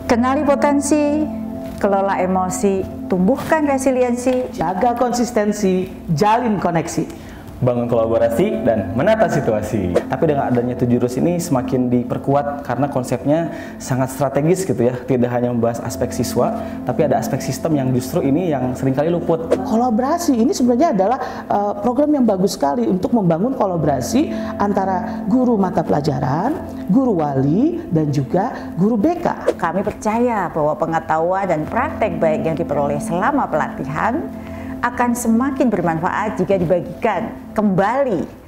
Kenali potensi, kelola emosi, tumbuhkan resiliensi, jaga konsistensi, jalin koneksi, bangun kolaborasi dan menata situasi. Tapi dengan adanya 7 jurus ini semakin diperkuat karena konsepnya sangat strategis gitu ya. Tidak hanya membahas aspek siswa, tapi ada aspek sistem yang justru ini yang seringkali luput. Kolaborasi ini sebenarnya adalah program yang bagus sekali untuk membangun kolaborasi antara guru mata pelajaran, guru wali, dan juga guru BK. Kami percaya bahwa pengetahuan dan praktek baik yang diperoleh selama pelatihan akan semakin bermanfaat jika dibagikan kembali.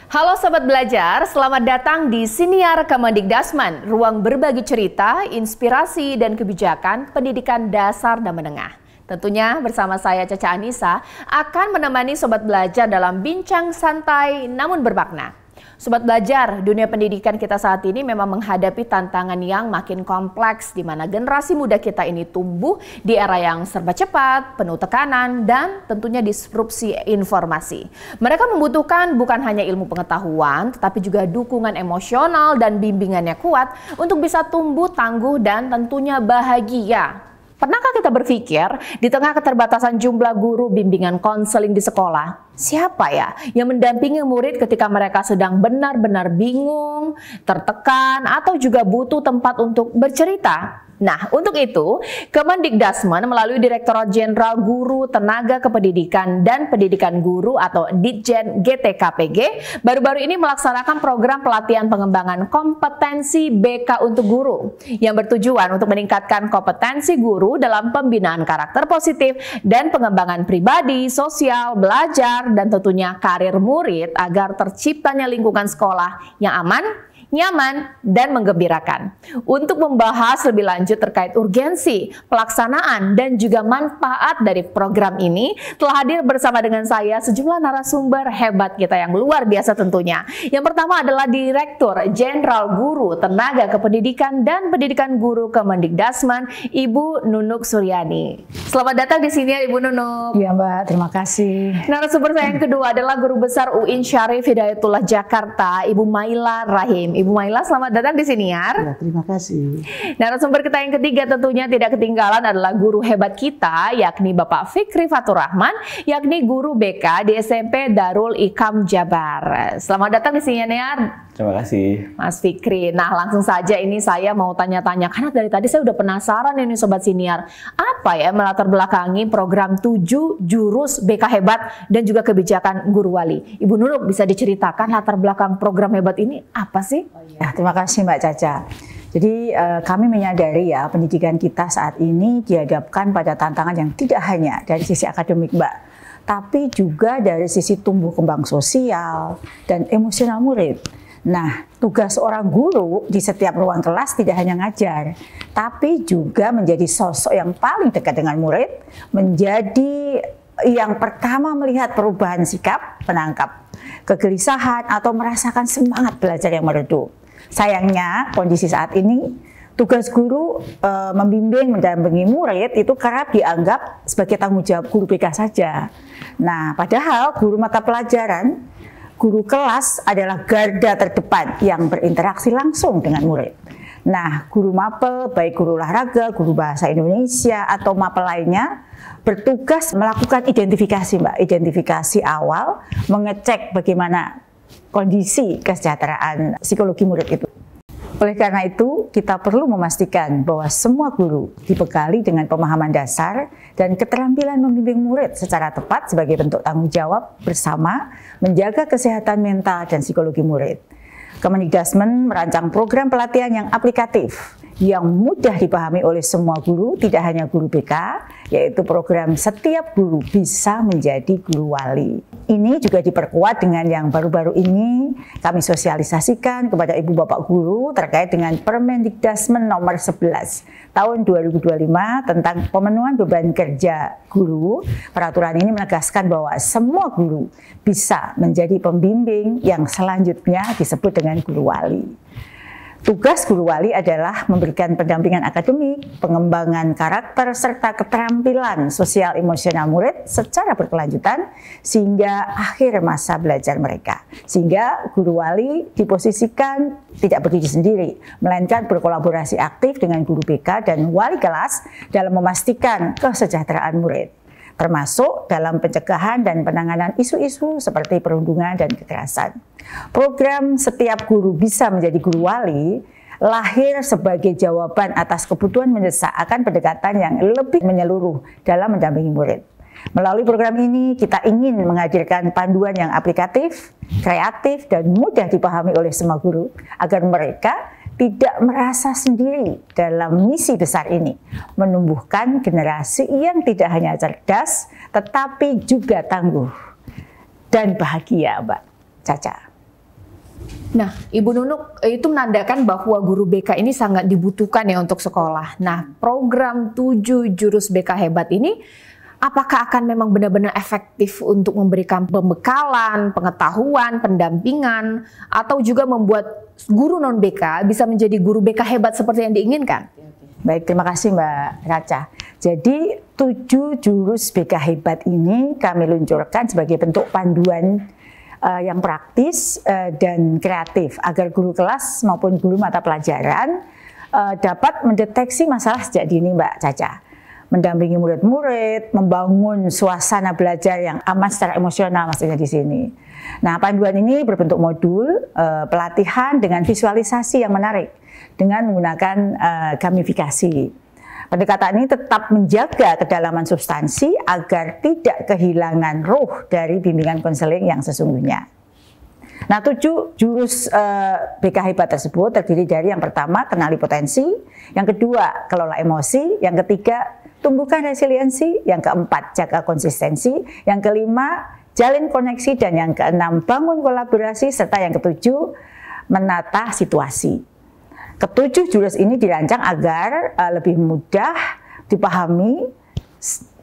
Halo Sobat Belajar, selamat datang di Siniar Kemendikdasman, ruang berbagi cerita, inspirasi, dan kebijakan pendidikan dasar dan menengah. Tentunya bersama saya Caca Anissa akan menemani Sobat Belajar dalam bincang santai namun bermakna. Sobat Belajar, dunia pendidikan kita saat ini memang menghadapi tantangan yang makin kompleks di mana generasi muda kita ini tumbuh di era yang serba cepat, penuh tekanan, dan tentunya disrupsi informasi. Mereka membutuhkan bukan hanya ilmu pengetahuan, tetapi juga dukungan emosional dan bimbingannya kuat untuk bisa tumbuh tangguh dan tentunya bahagia. Pernahkah kita berpikir di tengah keterbatasan jumlah guru bimbingan konseling di sekolah, siapa ya yang mendampingi murid ketika mereka sedang benar-benar bingung, tertekan, atau juga butuh tempat untuk bercerita? Nah, untuk itu, Kemendikdasmen melalui Direktorat Jenderal Guru Tenaga Kependidikan dan Pendidikan Guru atau Ditjen GTKPG baru-baru ini melaksanakan program pelatihan pengembangan kompetensi BK untuk guru yang bertujuan untuk meningkatkan kompetensi guru dalam pembinaan karakter positif dan pengembangan pribadi, sosial, belajar, dan tentunya karir murid agar terciptanya lingkungan sekolah yang aman, nyaman, dan menggembirakan. Untuk membahas lebih lanjut terkait urgensi, pelaksanaan, dan juga manfaat dari program ini, telah hadir bersama dengan saya sejumlah narasumber hebat kita yang luar biasa tentunya. Yang pertama adalah Direktur Jenderal Guru Tenaga Kependidikan dan Pendidikan Guru Kemendikdasmen, Ibu Nunuk Suryani. Selamat datang di sini ya Ibu Nunuk. Iya Mbak, terima kasih. Narasumber saya yang kedua adalah Guru Besar UIN Syarif Hidayatullah Jakarta, Ibu Maila Rahim. Ibu Maila, selamat datang di Siniar. Ya, terima kasih. Narasumber kita yang ketiga tentunya tidak ketinggalan adalah guru hebat kita, yakni Bapak Fikri Fatur Rahman, yakni guru BK di SMP Darul Ikam Jabar. Selamat datang di Siniar. Terima kasih Mas Fikri. Nah, langsung saja ini saya mau tanya-tanya, karena dari tadi saya udah penasaran ini Sobat Siniar. Apa ya melatar belakangi program 7 jurus BK hebat dan juga kebijakan guru wali? Ibu Nunuk, bisa diceritakan latar belakang program hebat ini apa sih? Ya, terima kasih Mbak Caca. Jadi kami menyadari ya pendidikan kita saat ini dihadapkan pada tantangan yang tidak hanya dari sisi akademik Mbak, tapi juga dari sisi tumbuh kembang sosial dan emosional murid. Nah, tugas seorang guru di setiap ruang kelas tidak hanya ngajar, tapi juga menjadi sosok yang paling dekat dengan murid, menjadi yang pertama melihat perubahan sikap, menangkap kegelisahan atau merasakan semangat belajar yang meredup. Sayangnya kondisi saat ini tugas guru membimbing, mendampingi murid itu kerap dianggap sebagai tanggung jawab guru BK saja. Nah, padahal guru mata pelajaran, guru kelas adalah garda terdepan yang berinteraksi langsung dengan murid. Nah, guru mapel, baik guru olahraga, guru bahasa Indonesia, atau mapel lainnya, bertugas melakukan identifikasi Mbak, identifikasi awal, mengecek bagaimana kondisi kesejahteraan psikologi murid itu. Oleh karena itu, kita perlu memastikan bahwa semua guru dibekali dengan pemahaman dasar dan keterampilan membimbing murid secara tepat sebagai bentuk tanggung jawab bersama menjaga kesehatan mental dan psikologi murid. Kemendikdasmen merancang program pelatihan yang aplikatif, yang mudah dipahami oleh semua guru, tidak hanya guru BK, yaitu program Setiap Guru Bisa Menjadi Guru Wali. Ini juga diperkuat dengan yang baru-baru ini kami sosialisasikan kepada Ibu Bapak Guru terkait dengan Permendikdasmen nomor 11 tahun 2025 tentang pemenuhan beban kerja guru. Peraturan ini menegaskan bahwa semua guru bisa menjadi pembimbing yang selanjutnya disebut dengan guru wali. Tugas guru wali adalah memberikan pendampingan akademik, pengembangan karakter, serta keterampilan sosial emosional murid secara berkelanjutan sehingga akhir masa belajar mereka. Sehingga guru wali diposisikan tidak berdiri sendiri, melainkan berkolaborasi aktif dengan guru BK dan wali kelas dalam memastikan kesejahteraan murid, termasuk dalam pencegahan dan penanganan isu-isu seperti perundungan dan kekerasan. Program Setiap Guru Bisa Menjadi Guru Wali lahir sebagai jawaban atas kebutuhan mendesak akan pendekatan yang lebih menyeluruh dalam mendampingi murid. Melalui program ini kita ingin menghadirkan panduan yang aplikatif, kreatif, dan mudah dipahami oleh semua guru agar mereka tidak merasa sendiri dalam misi besar ini, menumbuhkan generasi yang tidak hanya cerdas, tetapi juga tangguh dan bahagia, Mbak Caca. Nah, Ibu Nunuk, itu menandakan bahwa guru BK ini sangat dibutuhkan ya untuk sekolah. Nah, program 7 jurus BK hebat ini apakah akan memang benar-benar efektif untuk memberikan pembekalan, pengetahuan, pendampingan, atau juga membuat guru non-BK bisa menjadi guru BK hebat seperti yang diinginkan? Baik, terima kasih Mbak Caca. Jadi 7 jurus BK hebat ini kami luncurkan sebagai bentuk panduan yang praktis dan kreatif agar guru kelas maupun guru mata pelajaran dapat mendeteksi masalah sejak dini, Mbak Caca. Mendampingi murid-murid, membangun suasana belajar yang aman secara emosional maksudnya di sini. Nah, panduan ini berbentuk modul pelatihan dengan visualisasi yang menarik dengan menggunakan gamifikasi. Pendekatan ini tetap menjaga kedalaman substansi agar tidak kehilangan ruh dari bimbingan konseling yang sesungguhnya. Nah, 7 jurus BK hebat tersebut terdiri dari yang pertama, kenali potensi, yang kedua, kelola emosi, yang ketiga, tumbuhkan resiliensi, yang keempat, jaga konsistensi, yang kelima, jalin koneksi, dan yang keenam, bangun kolaborasi, serta yang ketujuh, menata situasi. Ketujuh jurus ini dirancang agar lebih mudah dipahami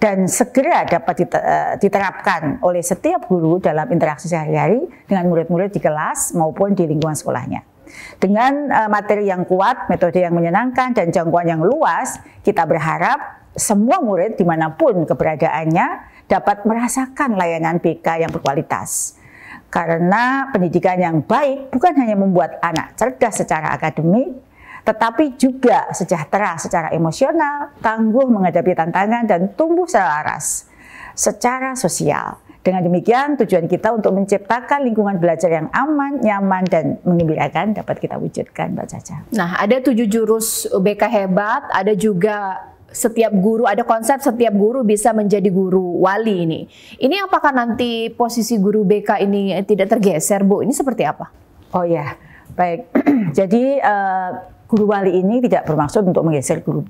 dan segera dapat diterapkan oleh setiap guru dalam interaksi sehari-hari dengan murid-murid di kelas maupun di lingkungan sekolahnya. Dengan materi yang kuat, metode yang menyenangkan, dan jangkauan yang luas, kita berharap semua murid dimanapun keberadaannya dapat merasakan layanan BK yang berkualitas. Karena pendidikan yang baik bukan hanya membuat anak cerdas secara akademik, tetapi juga sejahtera secara emosional, tangguh menghadapi tantangan, dan tumbuh selaras secara sosial. Dengan demikian, tujuan kita untuk menciptakan lingkungan belajar yang aman, nyaman, dan menggembirakan dapat kita wujudkan, Mbak Caca. Nah, ada 7 jurus BK hebat, ada juga setiap guru, ada konsep setiap guru bisa menjadi guru wali ini. Ini apakah nanti posisi guru BK ini tidak tergeser, Bu? Ini seperti apa? Oh ya, baik. Jadi guru wali ini tidak bermaksud untuk menggeser guru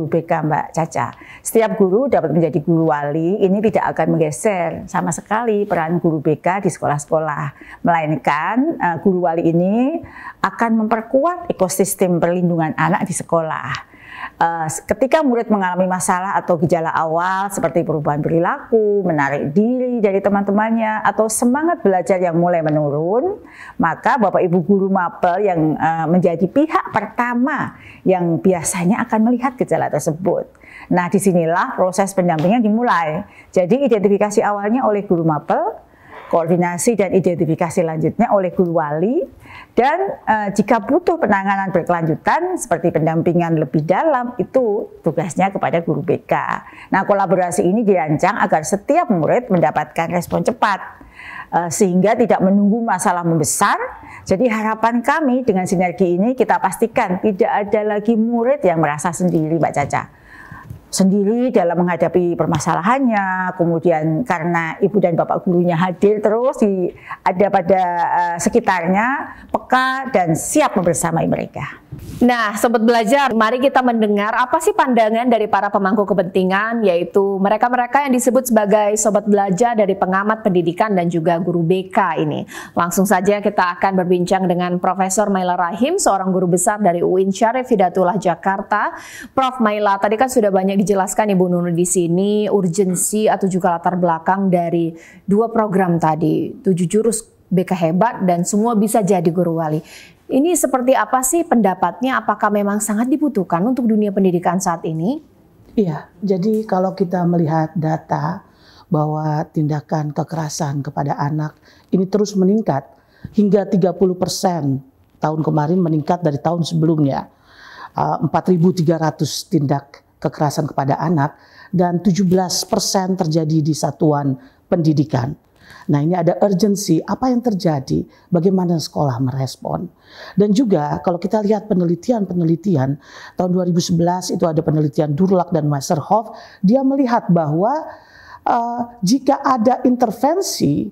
BK, Mbak Caca. Setiap guru dapat menjadi guru wali, ini tidak akan menggeser sama sekali peran guru BK di sekolah-sekolah. Melainkan guru wali ini akan memperkuat ekosistem perlindungan anak di sekolah. Ketika murid mengalami masalah atau gejala awal seperti perubahan perilaku, menarik diri dari teman-temannya, atau semangat belajar yang mulai menurun, maka Bapak Ibu guru mapel yang menjadi pihak pertama yang biasanya akan melihat gejala tersebut. Nah, disinilah proses pendampingan dimulai. Jadi identifikasi awalnya oleh guru mapel, koordinasi dan identifikasi lanjutnya oleh guru wali, dan jika butuh penanganan berkelanjutan seperti pendampingan lebih dalam, itu tugasnya kepada guru BK. Nah, kolaborasi ini dirancang agar setiap murid mendapatkan respon cepat sehingga tidak menunggu masalah membesar. Jadi harapan kami dengan sinergi ini kita pastikan tidak ada lagi murid yang merasa sendiri, Mbak Caca. Sendiri dalam menghadapi permasalahannya, kemudian karena ibu dan bapak gurunya hadir terus ada pada sekitarnya, peka dan siap membersamai mereka. Nah, Sobat Belajar, mari kita mendengar apa sih pandangan dari para pemangku kepentingan, yaitu mereka-mereka yang disebut sebagai Sobat Belajar dari pengamat pendidikan dan juga guru BK ini. Langsung saja kita akan berbincang dengan Profesor Maila Rahim, seorang guru besar dari UIN Syarif Hidayatullah Jakarta. Prof Maila, tadi kan sudah banyak dijelaskan Ibu Nunu di sini urgensi atau juga latar belakang dari 2 program tadi, 7 jurus BK hebat dan semua bisa jadi guru wali. Ini seperti apa sih pendapatnya? Apakah memang sangat dibutuhkan untuk dunia pendidikan saat ini? Iya, jadi kalau kita melihat data bahwa tindakan kekerasan kepada anak ini terus meningkat hingga 30% tahun kemarin, meningkat dari tahun sebelumnya. 4.300 tindak kekerasan kepada anak dan 17% terjadi di satuan pendidikan. Nah, ini ada urgensi, apa yang terjadi, bagaimana sekolah merespon. Dan juga kalau kita lihat penelitian tahun 2011 itu ada penelitian Durlach dan Meisterhoff, dia melihat bahwa jika ada intervensi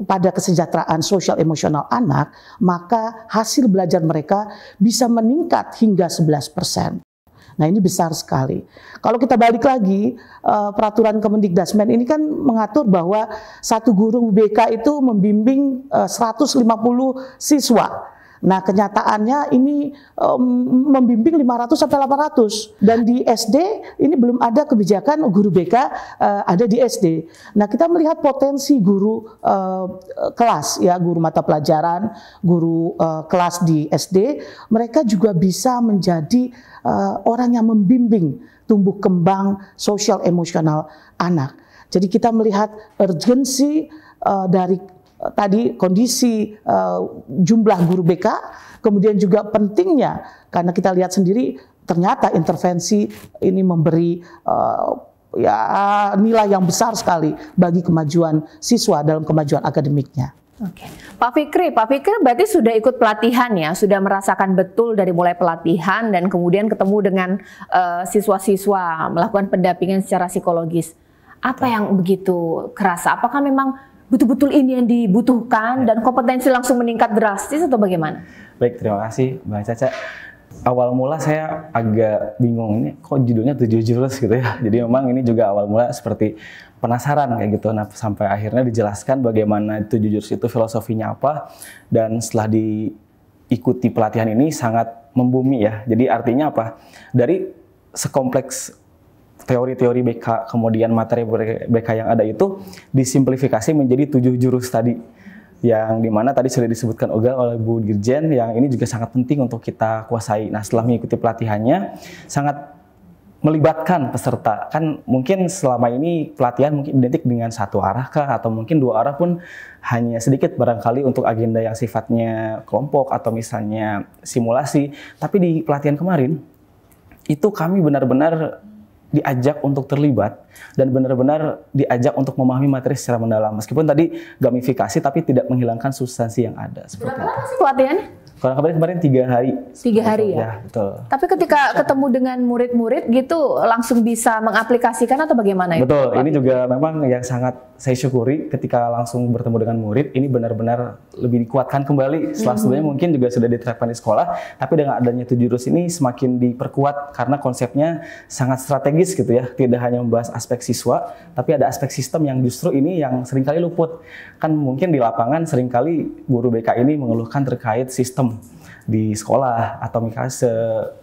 pada kesejahteraan sosial emosional anak, maka hasil belajar mereka bisa meningkat hingga 11%. Nah, ini besar sekali. Kalau kita balik lagi, peraturan Kemendikdasmen ini kan mengatur bahwa satu guru BK itu membimbing 150 siswa. Nah, kenyataannya ini membimbing 500 sampai 800. Dan di SD ini belum ada kebijakan guru BK ada di SD. Nah, kita melihat potensi guru kelas, ya, guru mata pelajaran, guru kelas di SD, mereka juga bisa menjadi orang yang membimbing tumbuh kembang sosial emosional anak. Jadi kita melihat urgensi dari tadi kondisi jumlah guru BK, kemudian juga pentingnya karena kita lihat sendiri ternyata intervensi ini memberi nilai yang besar sekali bagi kemajuan siswa dalam kemajuan akademiknya. Oke, Pak Fikri berarti sudah ikut pelatihan ya, sudah merasakan betul dari mulai pelatihan dan kemudian ketemu dengan siswa-siswa melakukan pendampingan secara psikologis. Apa yang begitu kerasa? Apakah memang betul-betul ini yang dibutuhkan dan kompetensi langsung meningkat drastis atau bagaimana? Baik, terima kasih Mbak Caca. Awal mula saya agak bingung, ini kok judulnya 7 jurus gitu ya. Jadi memang ini juga awal mula seperti penasaran kayak gitu. Nah, sampai akhirnya dijelaskan bagaimana 7 jurus itu filosofinya apa. Dan setelah diikuti pelatihan ini sangat membumi ya. Jadi artinya apa? Dari sekompleks teori-teori BK, kemudian materi BK yang ada itu disimplifikasi menjadi 7 jurus tadi. Yang dimana tadi sudah disebutkan oleh Bu Dirjen, yang ini juga sangat penting untuk kita kuasai. Nah, setelah mengikuti pelatihannya, sangat melibatkan peserta. Kan mungkin selama ini pelatihan mungkin identik dengan satu arah kah, atau mungkin 2 arah pun hanya sedikit barangkali untuk agenda yang sifatnya kelompok atau misalnya simulasi. Tapi di pelatihan kemarin, itu kami benar-benar diajak untuk terlibat dan benar-benar diajak untuk memahami materi secara mendalam. Meskipun tadi gamifikasi tapi tidak menghilangkan substansi yang ada. Berapa lama sih pelatihannya? Kalau kemarin 3 hari. 3 hari ya? Ya, betul. Tapi ketika ketemu dengan murid-murid gitu langsung bisa mengaplikasikan atau bagaimana? Betul, ini juga memang yang sangat saya syukuri ketika langsung bertemu dengan murid, ini benar-benar lebih dikuatkan kembali. Setelah sebelumnya mungkin juga sudah diterapkan di sekolah, tapi dengan adanya 7 jurus ini semakin diperkuat karena konsepnya sangat strategis gitu ya. Tidak hanya membahas aspek siswa, tapi ada aspek sistem yang justru ini yang seringkali luput. Kan mungkin di lapangan seringkali guru BK ini mengeluhkan terkait sistem di sekolah atau misalnya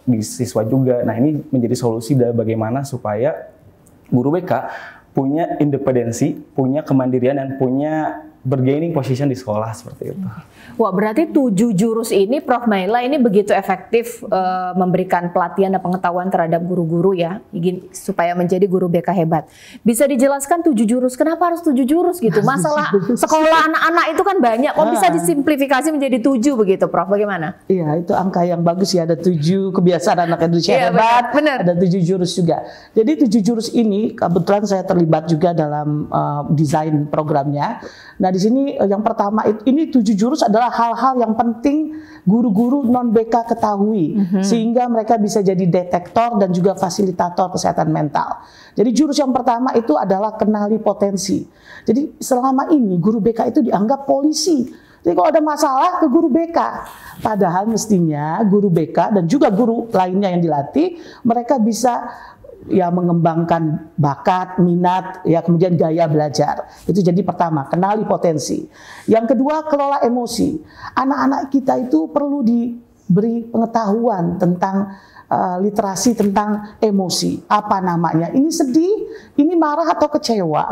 di siswa juga. Nah, ini menjadi solusi dari bagaimana supaya guru BK punya independensi, punya kemandirian, dan punya bergaining position di sekolah seperti itu. Wah, berarti 7 jurus ini Prof Maila ini begitu efektif memberikan pelatihan dan pengetahuan terhadap guru-guru ya, supaya menjadi guru BK hebat. Bisa dijelaskan 7 jurus, kenapa harus 7 jurus gitu? Masalah sekolah anak-anak itu kan banyak, kok bisa disimplifikasi menjadi 7 begitu Prof, bagaimana? Iya, itu angka yang bagus ya, ada 7 kebiasaan anak Indonesia hebat, benar. Ada 7 jurus juga. Jadi 7 jurus ini kebetulan saya terlibat juga dalam desain programnya. Nah, di sini yang pertama ini 7 jurus adalah hal-hal yang penting guru-guru non-BK ketahui sehingga mereka bisa jadi detektor dan juga fasilitator kesehatan mental. Jadi jurus yang pertama itu adalah kenali potensi. Jadi selama ini guru BK itu dianggap polisi. Jadi kalau ada masalah ke guru BK, padahal mestinya guru BK dan juga guru lainnya yang dilatih mereka bisa ya mengembangkan bakat, minat, ya kemudian gaya belajar. Itu jadi pertama, kenali potensi. Yang kedua, kelola emosi. Anak-anak kita itu perlu beri pengetahuan tentang literasi tentang emosi, apa namanya, ini sedih, ini marah atau kecewa,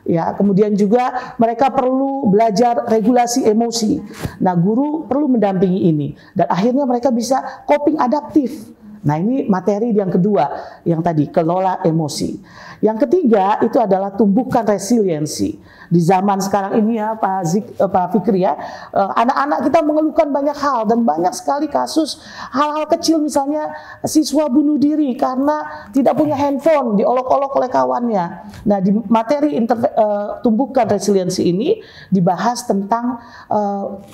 ya. Kemudian juga mereka perlu belajar regulasi emosi. Nah, guru perlu mendampingi ini, dan akhirnya mereka bisa coping adaptif. Nah, ini materi yang kedua, yang tadi kelola emosi. Yang ketiga itu adalah tumbuhkan resiliensi. Di zaman sekarang ini ya Pak Fikri ya, anak-anak kita mengeluhkan banyak hal dan banyak sekali kasus hal-hal kecil, misalnya siswa bunuh diri karena tidak punya handphone, diolok-olok oleh kawannya. Nah, di materi tumbuhkan resiliensi ini dibahas tentang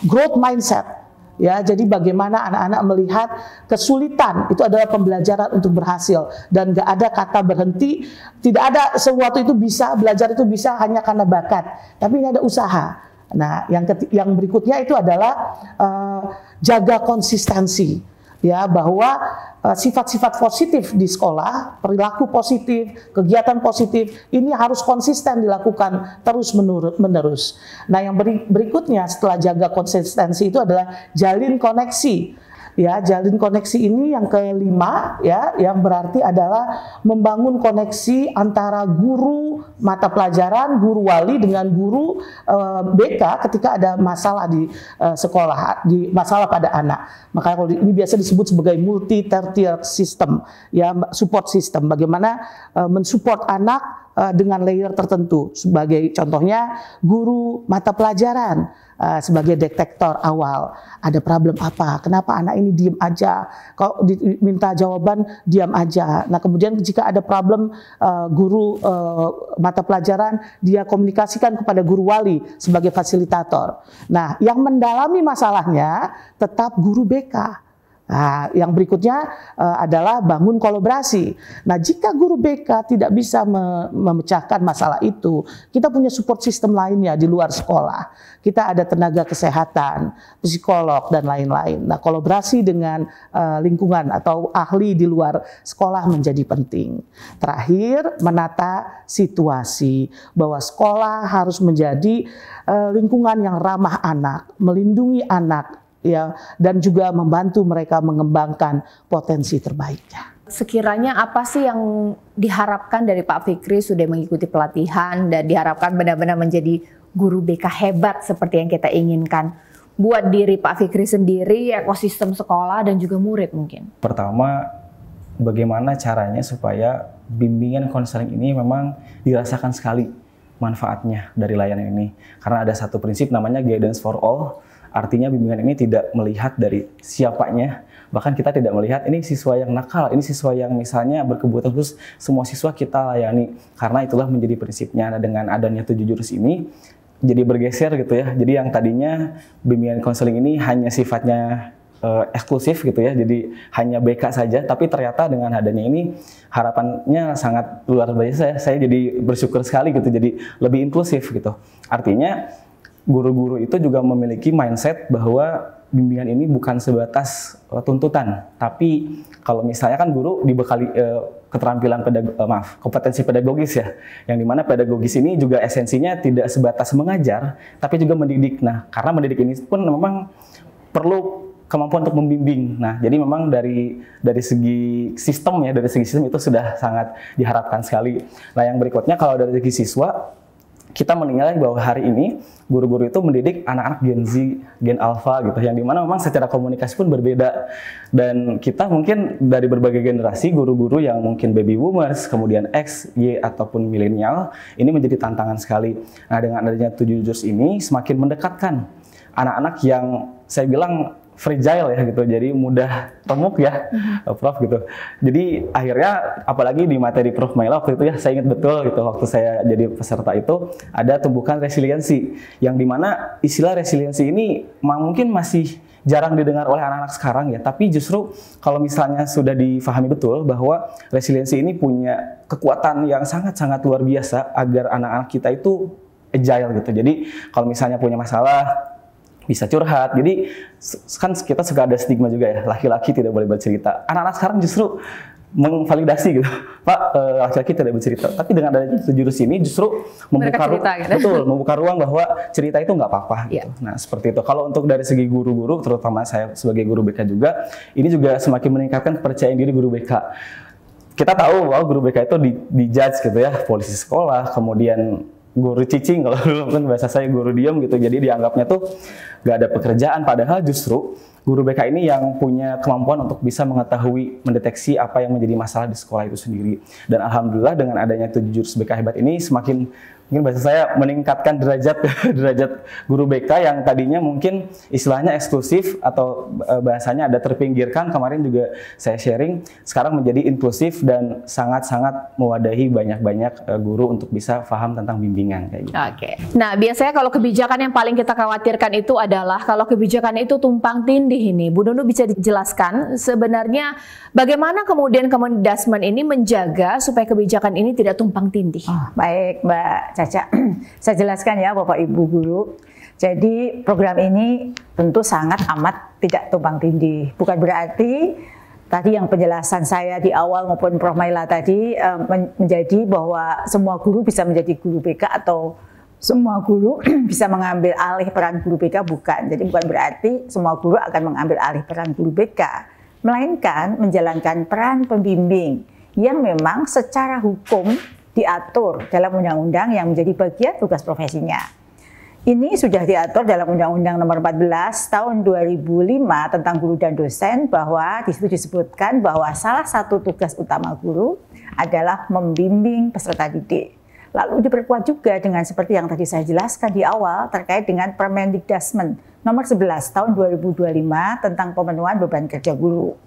growth mindset. Ya, jadi bagaimana anak-anak melihat kesulitan itu adalah pembelajaran untuk berhasil, dan gak ada kata berhenti. Tidak ada sesuatu itu bisa, belajar itu bisa hanya karena bakat, tapi ini ada usaha. Nah, yang berikutnya itu adalah jaga konsistensi. Ya, bahwa sifat-sifat positif di sekolah, perilaku positif, kegiatan positif ini harus konsisten dilakukan terus menerus. Nah, yang berikutnya setelah jaga konsistensi itu adalah jalin koneksi. Ya, jalin koneksi ini yang kelima, ya, yang berarti adalah membangun koneksi antara guru mata pelajaran, guru wali dengan guru BK ketika ada masalah di sekolah, masalah pada anak. Maka ini biasa disebut sebagai multi-tertiary system, ya, support system. Bagaimana mensupport anak dengan layer tertentu. Sebagai contohnya guru mata pelajaran sebagai detektor awal. Ada problem apa? Kenapa anak ini diam aja? Kalau diminta jawaban diam aja. Nah, kemudian jika ada problem guru mata pelajaran, dia komunikasikan kepada guru wali sebagai fasilitator. Nah, yang mendalami masalahnya tetap guru BK. Nah, yang berikutnya adalah bangun kolaborasi. Nah, jika guru BK tidak bisa memecahkan masalah itu, kita punya support system lainnya di luar sekolah. Kita ada tenaga kesehatan, psikolog, dan lain-lain. Nah, kolaborasi dengan lingkungan atau ahli di luar sekolah menjadi penting. Terakhir, menata situasi bahwa sekolah harus menjadi lingkungan yang ramah anak, melindungi anak, ya, dan juga membantu mereka mengembangkan potensi terbaiknya. Sekiranya apa sih yang diharapkan dari Pak Fikri sudah mengikuti pelatihan dan diharapkan benar-benar menjadi guru BK hebat seperti yang kita inginkan buat diri Pak Fikri sendiri, ekosistem sekolah, dan juga murid mungkin? Pertama, bagaimana caranya supaya bimbingan konseling ini memang dirasakan sekali manfaatnya dari layanan ini. Karena ada satu prinsip namanya guidance for all. Artinya bimbingan ini tidak melihat dari siapanya, bahkan kita tidak melihat ini siswa yang nakal, ini siswa yang misalnya berkebutuhan khusus, semua siswa kita layani. Karena itulah menjadi prinsipnya. Nah, dengan adanya 7 jurus ini jadi bergeser gitu ya. Jadi yang tadinya bimbingan konseling ini hanya sifatnya eksklusif gitu ya, jadi hanya BK saja, tapi ternyata dengan adanya ini harapannya sangat luar biasa. Saya jadi bersyukur sekali gitu, jadi lebih inklusif gitu. Artinya guru-guru itu juga memiliki mindset bahwa bimbingan ini bukan sebatas tuntutan, tapi kalau misalnya kan guru dibekali keterampilan kompetensi pedagogis ya, yang dimana pedagogis ini juga esensinya tidak sebatas mengajar, tapi juga mendidik. Nah, karena mendidik ini pun memang perlu kemampuan untuk membimbing. Nah, jadi memang dari segi sistem ya, dari segi sistem itu sudah sangat diharapkan sekali. Nah, yang berikutnya kalau dari segi siswa, kita menilai bahwa hari ini guru-guru itu mendidik anak-anak Gen Z, Gen Alpha gitu, yang dimana memang secara komunikasi pun berbeda. Dan kita mungkin dari berbagai generasi, guru-guru yang mungkin baby boomers, kemudian X, Y, ataupun milenial, ini menjadi tantangan sekali. Nah, dengan adanya 7 jurus ini semakin mendekatkan anak-anak yang saya bilang fragile ya gitu, jadi mudah remuk ya, Prof gitu. Jadi akhirnya apalagi di materi Prof Maila waktu itu ya, saya ingat betul gitu, waktu saya jadi peserta itu ada tumbuhkan resiliensi, yang dimana istilah resiliensi ini mungkin masih jarang didengar oleh anak-anak sekarang ya, tapi justru kalau misalnya sudah difahami betul bahwa resiliensi ini punya kekuatan yang sangat-sangat luar biasa agar anak-anak kita itu agile gitu. Jadi kalau misalnya punya masalah bisa curhat. Jadi kan kita suka ada stigma juga ya, laki-laki tidak boleh bercerita. Anak-anak sekarang justru mengvalidasi gitu, Pak, laki-laki tidak bercerita. Tapi dengan adanya jurus ini justru membuka ruang bahwa cerita itu nggak apa-apa. Gitu. Nah seperti itu. Kalau untuk dari segi guru-guru, terutama saya sebagai guru BK juga, ini juga semakin meningkatkan kepercayaan diri guru BK. Kita tahu bahwa guru BK itu dijudge gitu ya, polisi sekolah, kemudian guru cicing, kalau dulu kan bahasa saya guru diam gitu. Jadi dianggapnya tuh nggak ada pekerjaan, padahal justru guru BK ini yang punya kemampuan untuk bisa mengetahui, mendeteksi apa yang menjadi masalah di sekolah itu sendiri. Dan alhamdulillah dengan adanya 7 jurus BK hebat ini semakin, mungkin bahasa saya, meningkatkan derajat guru BK yang tadinya mungkin istilahnya eksklusif atau bahasanya ada terpinggirkan. Kemarin juga saya sharing, sekarang menjadi inklusif dan sangat-sangat mewadahi banyak-banyak guru untuk bisa paham tentang bimbingan kayak gitu. Oke. Nah, biasanya kalau kebijakan yang paling kita khawatirkan itu adalah kalau kebijakan itu tumpang tindih ini. Bu Nunu bisa dijelaskan sebenarnya bagaimana kemudian Kemendikbudristek ini menjaga supaya kebijakan ini tidak tumpang tindih? Oh, baik, Mbak Caca, saya jelaskan ya Bapak Ibu guru. Jadi program ini tentu sangat amat tidak tumpang tindih. Bukan berarti tadi yang penjelasan saya di awal maupun Prof Maila tadi menjadi bahwa semua guru bisa menjadi guru BK atau semua guru bisa mengambil alih peran guru BK, bukan. Jadi bukan berarti semua guru akan mengambil alih peran guru BK, melainkan menjalankan peran pembimbing yang memang secara hukum diatur dalam undang-undang yang menjadi bagian tugas profesinya. Ini sudah diatur dalam Undang-Undang Nomor 14 Tahun 2005 tentang guru dan dosen, bahwa di situ disebutkan bahwa salah satu tugas utama guru adalah membimbing peserta didik. Lalu diperkuat juga dengan seperti yang tadi saya jelaskan di awal terkait dengan Permendikbudristek Nomor 11 Tahun 2025 tentang pemenuhan beban kerja guru.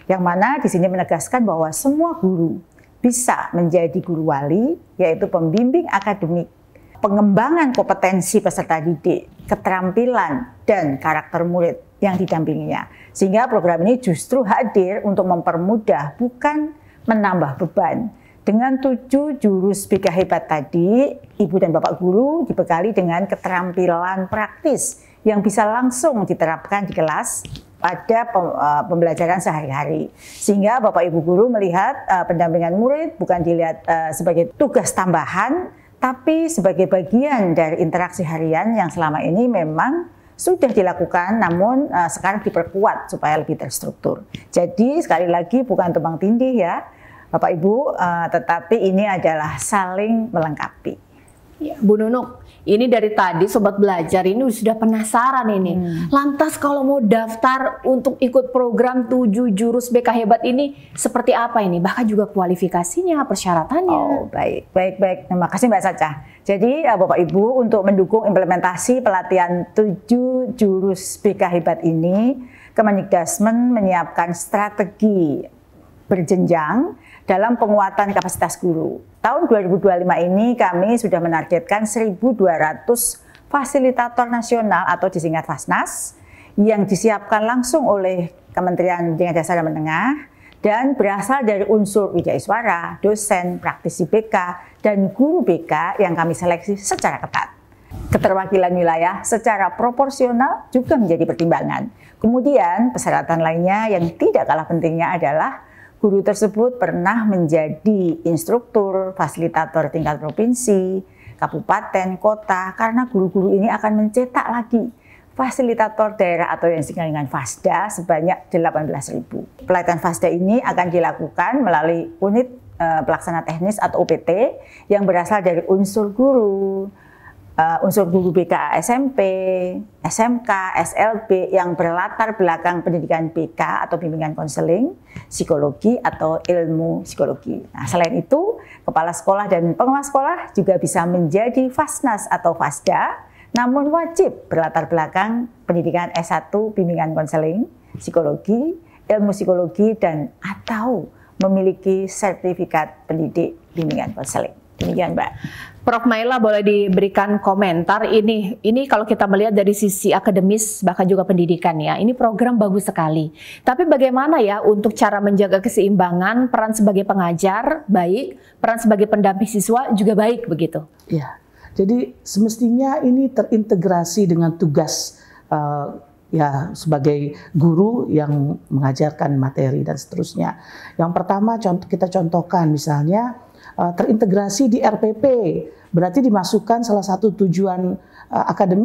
Yang mana di sini menegaskan bahwa semua guru bisa menjadi guru wali, yaitu pembimbing akademik, pengembangan kompetensi peserta didik, keterampilan, dan karakter murid yang didampinginya. Sehingga program ini justru hadir untuk mempermudah, bukan menambah beban. Dengan 7 jurus BK hebat tadi, Ibu dan Bapak guru dibekali dengan keterampilan praktis yang bisa langsung diterapkan di kelas pada pembelajaran sehari-hari. Sehingga Bapak Ibu guru melihat pendampingan murid bukan dilihat sebagai tugas tambahan, tapi sebagai bagian dari interaksi harian yang selama ini memang sudah dilakukan, namun sekarang diperkuat supaya lebih terstruktur. Jadi sekali lagi bukan tumpang tindih ya Bapak Ibu, tetapi ini adalah saling melengkapi. Ya, Bu Nunuk, ini dari tadi Sobat Belajar ini sudah penasaran ini. Lantas kalau mau daftar untuk ikut program 7 jurus BK hebat ini seperti apa ini? Bahkan juga kualifikasinya, persyaratannya. Oh, baik. Terima kasih Mbak Caca. Jadi Bapak Ibu, untuk mendukung implementasi pelatihan 7 jurus BK hebat ini, Kemendikbudristek menyiapkan strategi berjenjang dalam penguatan kapasitas guru. Tahun 2025 ini kami sudah menargetkan 1.200 fasilitator nasional atau disingkat Fasnas yang disiapkan langsung oleh Kementerian Pendidikan Dasar dan Menengah dan berasal dari unsur wijaiswara, dosen, praktisi BK, dan guru BK yang kami seleksi secara ketat. Keterwakilan wilayah secara proporsional juga menjadi pertimbangan. Kemudian persyaratan lainnya yang tidak kalah pentingnya adalah guru tersebut pernah menjadi instruktur, fasilitator tingkat provinsi, kabupaten, kota, karena guru-guru ini akan mencetak lagi fasilitator daerah atau yang disingkat dengan FASDA sebanyak 18.000. Pelatihan FASDA ini akan dilakukan melalui unit pelaksana teknis atau UPT yang berasal dari unsur guru BK SMP, SMK, SLB yang berlatar belakang pendidikan BK atau bimbingan konseling, psikologi atau ilmu psikologi. Nah, selain itu, kepala sekolah dan pengawas sekolah juga bisa menjadi Fasnas atau Fasda, namun wajib berlatar belakang pendidikan S1 bimbingan konseling, psikologi, ilmu psikologi, dan atau memiliki sertifikat pendidik bimbingan konseling. Demikian, Mbak. Prof Maila, boleh diberikan komentar ini kalau kita melihat dari sisi akademis bahkan juga pendidikan ya, ini program bagus sekali. Tapi bagaimana ya untuk cara menjaga keseimbangan peran sebagai pengajar baik, peran sebagai pendamping siswa juga baik begitu? Ya, jadi semestinya ini terintegrasi dengan tugas ya sebagai guru yang mengajarkan materi dan seterusnya. Yang pertama kita contohkan misalnya terintegrasi di RPP, berarti dimasukkan salah satu tujuan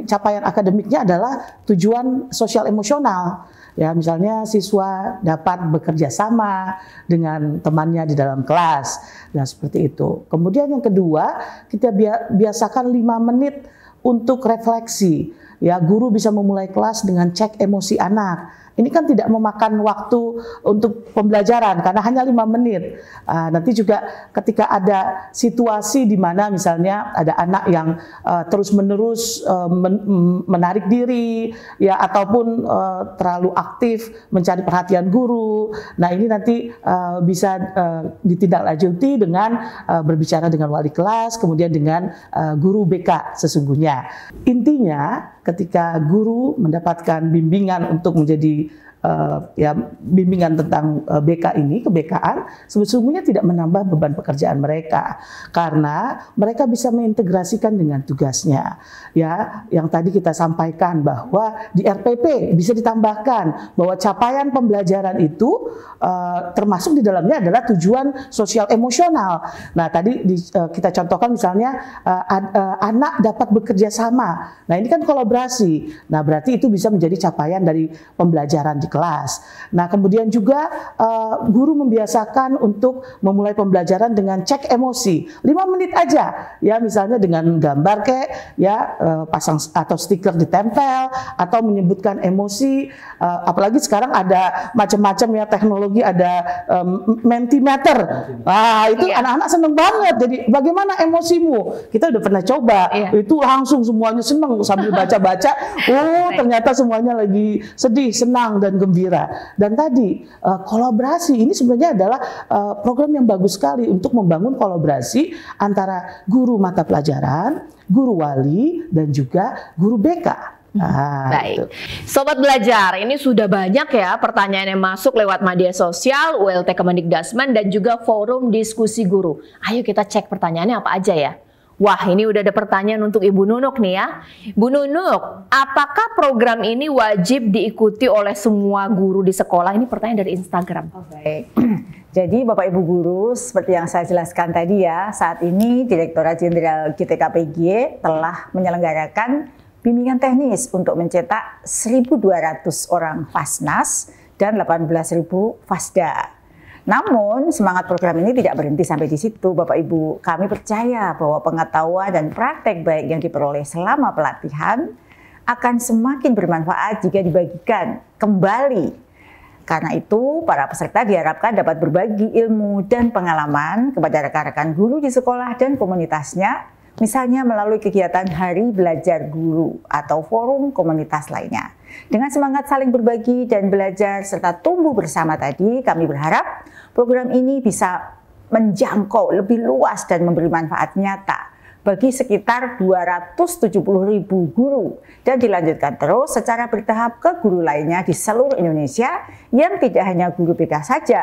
capaian akademiknya adalah tujuan sosial emosional. Ya, misalnya siswa dapat bekerja sama dengan temannya di dalam kelas, nah seperti itu. Kemudian yang kedua, kita biasakan 5 menit untuk refleksi. Ya, guru bisa memulai kelas dengan cek emosi anak. Ini kan tidak memakan waktu untuk pembelajaran karena hanya 5 menit. Nanti juga ketika ada situasi di mana misalnya ada anak yang terus-menerus menarik diri, ya ataupun terlalu aktif mencari perhatian guru. Nah ini nanti bisa ditindaklanjuti dengan berbicara dengan wali kelas, kemudian dengan guru BK sesungguhnya. Intinya ketika guru mendapatkan bimbingan untuk menjadi ya bimbingan tentang BK ini, keBK-an, sesungguhnya tidak menambah beban pekerjaan mereka karena mereka bisa mengintegrasikan dengan tugasnya. Ya, yang tadi kita sampaikan bahwa di RPP bisa ditambahkan bahwa capaian pembelajaran itu termasuk di dalamnya adalah tujuan sosial emosional. Nah, tadi kita contohkan misalnya anak dapat bekerja sama. Nah, ini kan kolaborasi. Nah, berarti itu bisa menjadi capaian dari pembelajaran di kelas. Nah, kemudian juga guru membiasakan untuk memulai pembelajaran dengan cek emosi. 5 menit aja, ya misalnya dengan gambar ya pasang atau stiker ditempel atau menyebutkan emosi. Apalagi sekarang ada macam-macam ya teknologi, ada Mentimeter. Nah, itu anak-anak seneng banget. Jadi bagaimana emosimu? Kita udah pernah coba. Itu langsung semuanya seneng sambil baca-baca. Oh, ternyata semuanya lagi sedih, senang dan gembira. Dan tadi kolaborasi ini sebenarnya adalah program yang bagus sekali untuk membangun kolaborasi antara guru mata pelajaran, guru wali, dan juga guru BK. Baik, Sobat Belajar, ini sudah banyak ya pertanyaan yang masuk lewat media sosial, ULT Kemendikdasmen, dan juga forum diskusi guru. Ayo kita cek pertanyaannya apa aja ya. Wah, ini udah ada pertanyaan untuk Ibu Nunuk nih ya. Bu Nunuk, apakah program ini wajib diikuti oleh semua guru di sekolah? Ini pertanyaan dari Instagram. Baik. Jadi Bapak Ibu guru, seperti yang saya jelaskan tadi ya, saat ini Direktorat Jenderal GTKPG telah menyelenggarakan bimbingan teknis untuk mencetak 1.200 orang Fasnas dan 18.000 Fasda. Namun semangat program ini tidak berhenti sampai di situ, Bapak Ibu. Kami percaya bahwa pengetahuan dan praktek baik yang diperoleh selama pelatihan akan semakin bermanfaat jika dibagikan kembali. Karena itu, para peserta diharapkan dapat berbagi ilmu dan pengalaman kepada rekan-rekan guru di sekolah dan komunitasnya, misalnya melalui kegiatan Hari Belajar Guru atau forum komunitas lainnya. Dengan semangat saling berbagi dan belajar serta tumbuh bersama tadi, kami berharap program ini bisa menjangkau lebih luas dan memberi manfaat nyata bagi sekitar 270.000 guru dan dilanjutkan terus secara bertahap ke guru lainnya di seluruh Indonesia yang tidak hanya guru BK saja,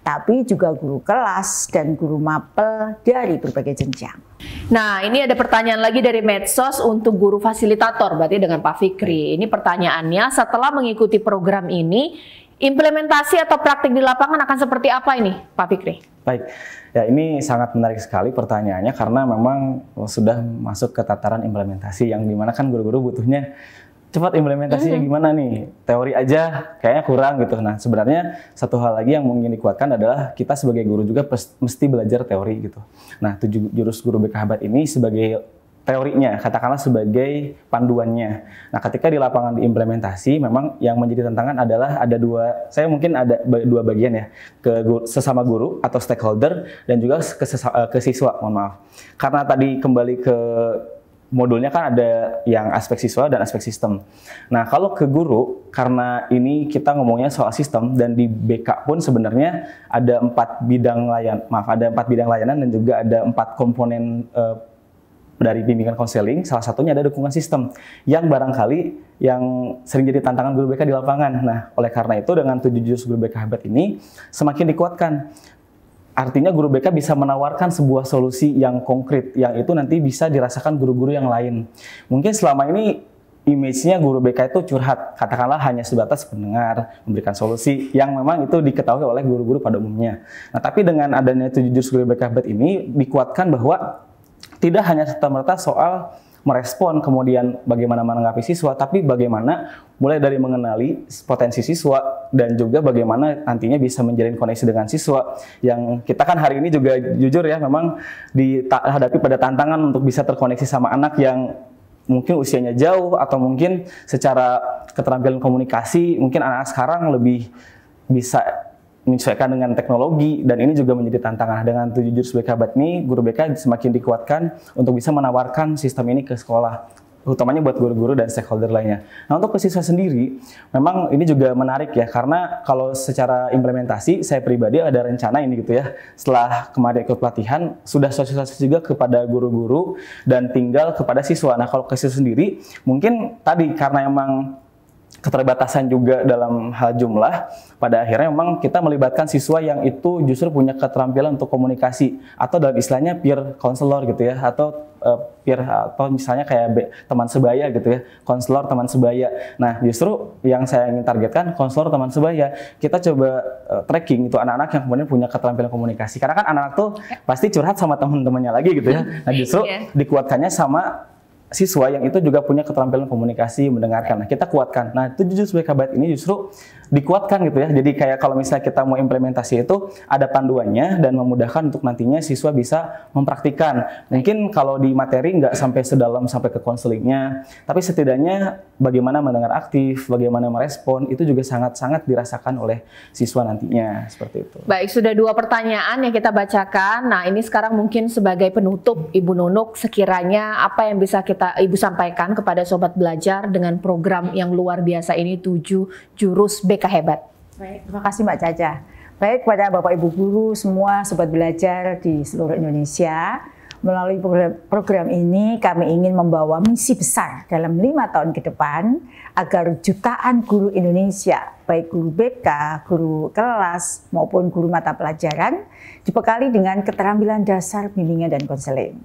tapi juga guru kelas dan guru mapel dari berbagai jenjang. Nah, ini ada pertanyaan lagi dari medsos untuk guru fasilitator, berarti dengan Pak Fikri. Ini pertanyaannya, setelah mengikuti program ini, implementasi atau praktik di lapangan akan seperti apa ini, Pak Fikri? Baik, ya ini sangat menarik sekali pertanyaannya karena memang sudah masuk ke tataran implementasi yang dimana kan guru-guru butuhnya cepat implementasinya gimana nih, teori aja kayaknya kurang gitu. Nah sebenarnya satu hal lagi yang mungkin dikuatkan adalah kita sebagai guru juga mesti belajar teori gitu. Nah jurus guru BK Hebat ini sebagai teorinya, katakanlah sebagai panduannya. Nah ketika di lapangan diimplementasi, memang yang menjadi tantangan adalah ada dua bagian ya, ke sesama guru atau stakeholder dan juga ke siswa, mohon maaf. Karena tadi kembali ke modulnya kan ada yang aspek siswa dan aspek sistem. Nah kalau ke guru, karena ini kita ngomongnya soal sistem dan di BK pun sebenarnya ada 4 bidang layanan dan juga ada 4 komponen dari bimbingan konseling. Salah satunya ada dukungan sistem yang barangkali yang sering jadi tantangan guru BK di lapangan. Nah oleh karena itu dengan 7 jurus guru BK Hebat ini semakin dikuatkan. Artinya guru BK bisa menawarkan sebuah solusi yang konkret, yang itu nanti bisa dirasakan guru-guru yang lain. Mungkin selama ini image-nya guru BK itu curhat, katakanlah hanya sebatas pendengar, memberikan solusi yang memang itu diketahui oleh guru-guru pada umumnya. Nah, tapi dengan adanya 7 jurus guru BK Hebat ini dikuatkan bahwa tidak hanya serta-merta soal merespon kemudian bagaimana menanggapi siswa, tapi bagaimana mulai dari mengenali potensi siswa dan juga bagaimana nantinya bisa menjalin koneksi dengan siswa yang kita kan hari ini juga jujur ya memang dihadapi pada tantangan untuk bisa terkoneksi sama anak yang mungkin usianya jauh atau mungkin secara keterampilan komunikasi mungkin anak sekarang lebih bisa menyesuaikan dengan teknologi, dan ini juga menjadi tantangan. Dengan 7 jurus BK Hebat ini, guru BK semakin dikuatkan untuk bisa menawarkan sistem ini ke sekolah, utamanya buat guru-guru dan stakeholder lainnya. Nah, untuk ke siswa sendiri, memang ini juga menarik ya, karena kalau secara implementasi, saya pribadi ada rencana ini gitu ya, setelah kemarin ikut pelatihan, sudah sosialisasi juga kepada guru-guru dan tinggal kepada siswa. Nah, kalau ke siswa sendiri, mungkin tadi karena emang keterbatasan juga dalam hal jumlah, pada akhirnya memang kita melibatkan siswa yang itu justru punya keterampilan untuk komunikasi atau dalam istilahnya peer counselor gitu ya, atau peer atau misalnya kayak teman sebaya gitu ya, konselor teman sebaya. Nah, justru yang saya ingin targetkan konselor teman sebaya, kita coba tracking itu anak-anak yang kemudian punya keterampilan komunikasi, karena kan anak-anak tuh pasti curhat sama teman-temannya lagi gitu ya. Nah, justru dikuatkannya sama siswa yang itu juga punya keterampilan komunikasi, mendengarkan. Nah, kita kuatkan. Nah, 7 jurus BK Hebat ini justru dikuatkan gitu ya. Jadi kayak kalau misalnya kita mau implementasi itu ada panduannya dan memudahkan untuk nantinya siswa bisa mempraktikkan. Mungkin kalau di materi nggak sampai sedalam sampai ke konselingnya, tapi setidaknya bagaimana mendengar aktif, bagaimana merespon, itu juga sangat-sangat dirasakan oleh siswa nantinya, seperti itu. Baik, sudah 2 pertanyaan yang kita bacakan. Nah, ini sekarang mungkin sebagai penutup, Ibu Nunuk, sekiranya apa yang bisa Ibu sampaikan kepada Sobat Belajar dengan program yang luar biasa ini, 7 jurus BK Hebat. Baik, terima kasih Mbak Caca. Baik, kepada Bapak Ibu guru semua Sobat Belajar di seluruh Indonesia, melalui program ini kami ingin membawa misi besar dalam 5 tahun ke depan agar jutaan guru Indonesia, baik guru BK, guru kelas maupun guru mata pelajaran, dibekali dengan keterampilan dasar bimbingan dan konseling.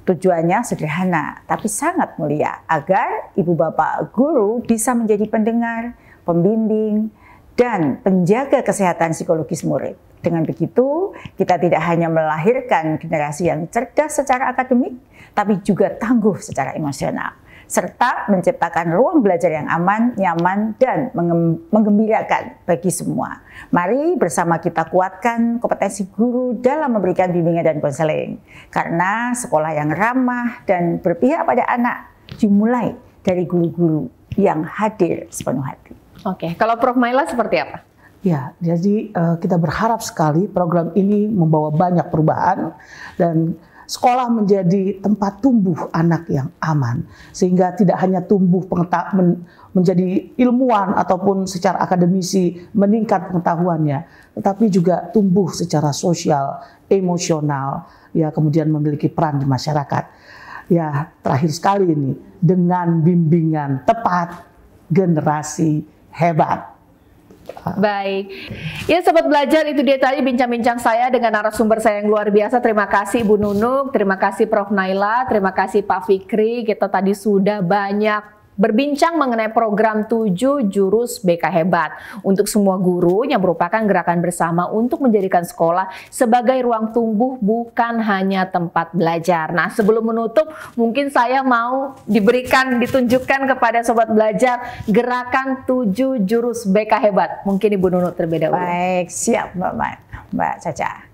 Tujuannya sederhana, tapi sangat mulia, agar ibu bapak guru bisa menjadi pendengar, pembimbing, dan penjaga kesehatan psikologis murid. Dengan begitu, kita tidak hanya melahirkan generasi yang cerdas secara akademik, tapi juga tangguh secara emosional, serta menciptakan ruang belajar yang aman, nyaman, dan menggembirakan bagi semua. Mari bersama kita kuatkan kompetensi guru dalam memberikan bimbingan dan konseling. Karena sekolah yang ramah dan berpihak pada anak dimulai dari guru-guru yang hadir sepenuh hati. Oke, kalau Prof. Maila seperti apa? Ya, jadi kita berharap sekali program ini membawa banyak perubahan dan sekolah menjadi tempat tumbuh anak yang aman, sehingga tidak hanya tumbuh menjadi ilmuwan ataupun secara akademisi meningkat pengetahuannya, tetapi juga tumbuh secara sosial, emosional, ya, kemudian memiliki peran di masyarakat. Ya, terakhir sekali ini, dengan bimbingan tepat, generasi hebat. Baik, ya Sobat Belajar, itu dia tadi bincang-bincang saya dengan narasumber saya yang luar biasa. Terima kasih Bu Nunuk, terima kasih Prof. Naila, terima kasih Pak Fikri. Kita tadi sudah banyak berbincang mengenai program 7 jurus BK Hebat untuk semua guru yang merupakan gerakan bersama untuk menjadikan sekolah sebagai ruang tumbuh, bukan hanya tempat belajar. Nah, sebelum menutup, mungkin saya mau ditunjukkan kepada Sobat Belajar gerakan 7 jurus BK Hebat. Mungkin Ibu Nunuk terlebih dahulu. Baik, siap Mbak Caca.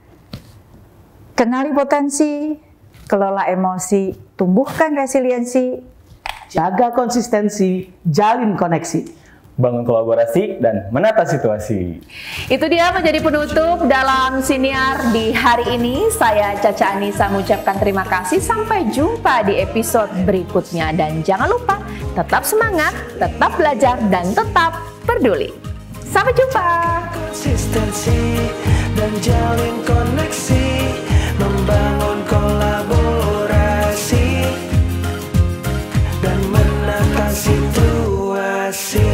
Kenali potensi, kelola emosi, tumbuhkan resiliensi, jaga konsistensi, jalin koneksi, bangun kolaborasi, dan menata situasi. Itu dia menjadi penutup dalam Siniar di hari ini. Saya Caca Anissa mengucapkan terima kasih. Sampai jumpa di episode berikutnya. Dan jangan lupa, tetap semangat, tetap belajar, dan tetap peduli. Sampai jumpa. Konsistensi dan jalin koneksi, membangun kolaborasi dan menata situasi.